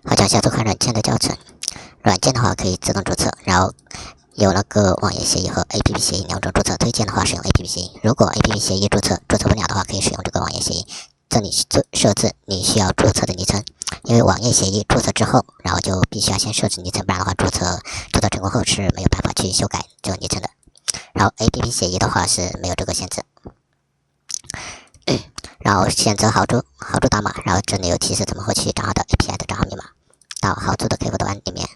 好，讲一下这款软件的教程。软件的话可以自动注册，然后有那个网页协议和 APP 协议两种注册。推荐的话使用 APP 协议，如果 APP 协议注册不了的话，可以使用这个网页协议。这里设置你需要注册的昵称，因为网页协议注册之后，然后就必须要先设置昵称，不然的话注册成功后是没有办法去修改这个昵称的。然后 APP 协议的话是没有这个限制。然后选择豪猪导码，然后这里有提示怎么获取账号的 API 的账号密码。到豪猪的客户端里面，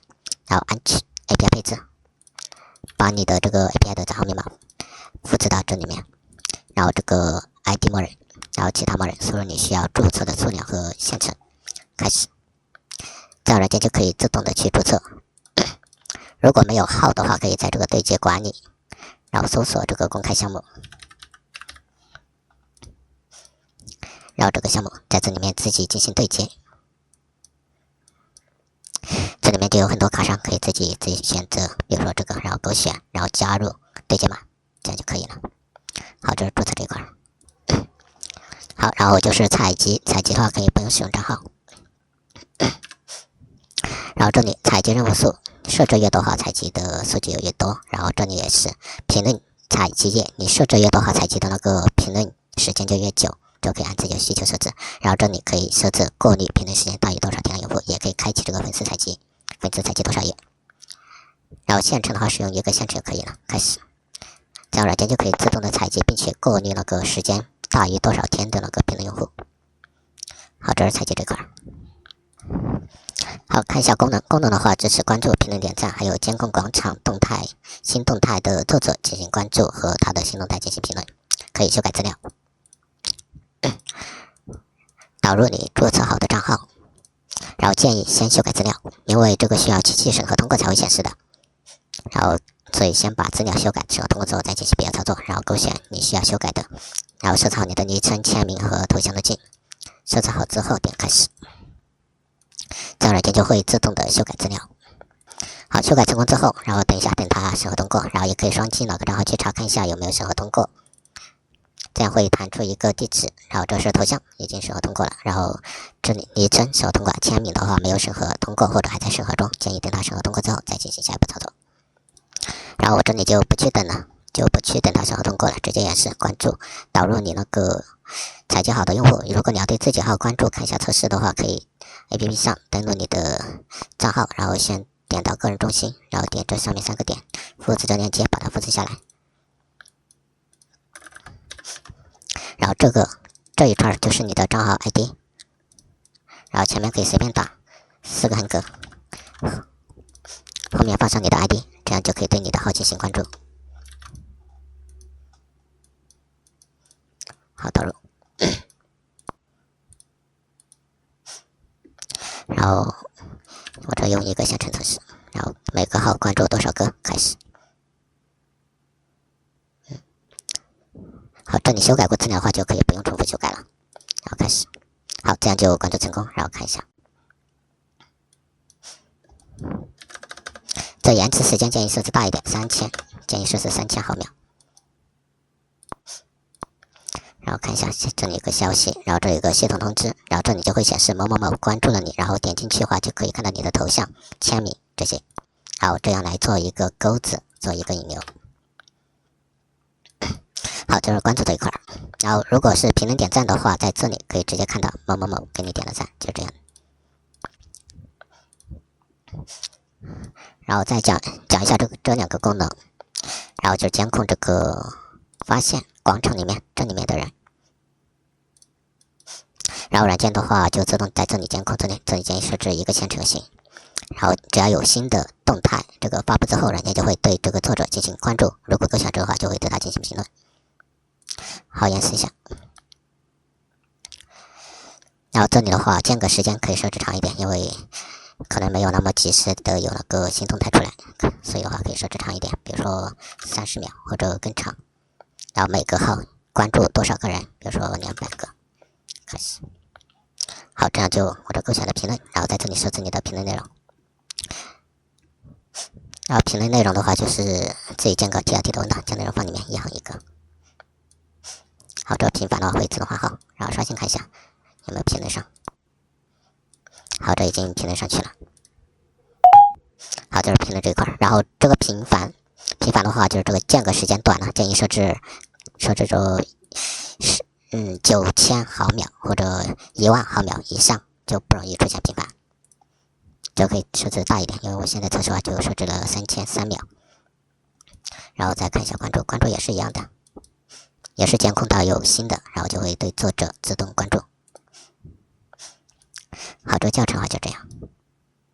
然后安取 API 配置，把你的这个 API 的账号密码复制到这里面，然后这个 ID 默认，然后其他默认，输入你需要注册的数量和县城，开始，这样软件就可以自动的去注册。如果没有号的话，可以在这个对接管理，然后搜索这个公开项目，然后这个项目在这里面自己进行对接。这里面就有很多卡商，可以自己选择，比如说这个，然后勾选，然后加入对接码，这样就可以了。好，这是注册这一块。好，然后就是采集的话可以不用使用账号。然后这里采集任务数设置越多的话，采集的数据就越多。然后这里也是评论采集页，你设置越多的话，采集的那个评论时间就越久，就可以按自己的需求设置。然后这里可以设置过滤评论时间大于多少天的用户，也可以开启这个粉丝采集多少页。然后县城的话使用一个县城就可以了。开始，这样软件就可以自动的采集并且过滤那个时间大于多少天的那个评论用户。好，这是采集这块。好，看一下功能。功能的话，支持关注、评论、点赞，还有监控广场新动态的作者进行关注和他的新动态进行评论，可以修改资料。导入你注册好的账号，然后建议先修改资料，因为这个需要机器审核通过才会显示的。然后，所以先把资料修改，审核通过之后再进行别的操作。然后勾选你需要修改的，然后设置好你的昵称、签名和头像的镜。设置好之后，点开始。这样软件就会自动的修改资料。好，修改成功之后，然后等一下等它审核通过，然后也可以双击哪个账号去查看一下有没有审核通过。这样会弹出一个地址，然后这是头像已经审核通过了，然后这里昵称审核通过，签名的话没有审核通过或者还在审核中，建议等它审核通过之后再进行下一步操作。然后我这里就不去等了，就不去等它审核通过了，直接也是关注，导入你那个采集好的用户。如果你要对自己号关注看一下测试的话，可以 APP 上登录你的账号，然后先点到个人中心，然后点这上面3个点，复制这链接，把它复制下来。然后这一串就是你的账号 ID， 然后前面可以随便打4个横格，后面放上你的 ID， 这样就可以对你的号进行关注。好，导入。然后我这用一个县城测试，然后每个号关注多少个，开始。好，这里修改过资料的话就可以不用重复修改了。然后开始，好，这样就关注成功。然后看一下，这延迟时间建议设置大一点，3000，建议设置3000毫秒。然后看一下这里有个消息，然后这有个系统通知，然后这里就会显示某某某关注了你，然后点进去的话就可以看到你的头像、签名这些。好，这样来做一个钩子，做一个引流。好，这是关注这一块。然后如果是评论点赞的话，在这里可以直接看到某某某给你点了赞，就这样。然后再讲一下这2个功能，然后就监控这个发现广场里面这里面的人。然后软件的话就自动在这里监控这里建议设置一个县城就行。然后只要有新的动态这个发布之后，软件就会对这个作者进行关注，如果勾选这个话就会对他进行评论。好，演示一下。然后这里的话间隔时间可以设置长一点，因为可能没有那么及时的有那个新动态出来，所以的话可以设置长一点，比如说30秒或者更长。然后每个号关注多少个人，比如说200个，开始。好，这样就我这勾选的评论，然后在这里设置你的评论内容。然后评论内容的话就是自己建个 TLT 的文档，将内容放里面，一行一个。好，这频繁的话会自动换号，然后刷新看一下有没有评论上。好，这已经评论上去了。好，这是评论这一块，然后这个频繁的话，就是这个间隔时间短了，建议设置成9000毫秒或者10000毫秒以上，就不容易出现频繁。这可以设置大一点，因为我现在测试的话就设置了3300秒。然后再看一下关注，关注也是一样的，也是监控到有新的，然后就会对作者自动关注。好，这个教程的话就这样。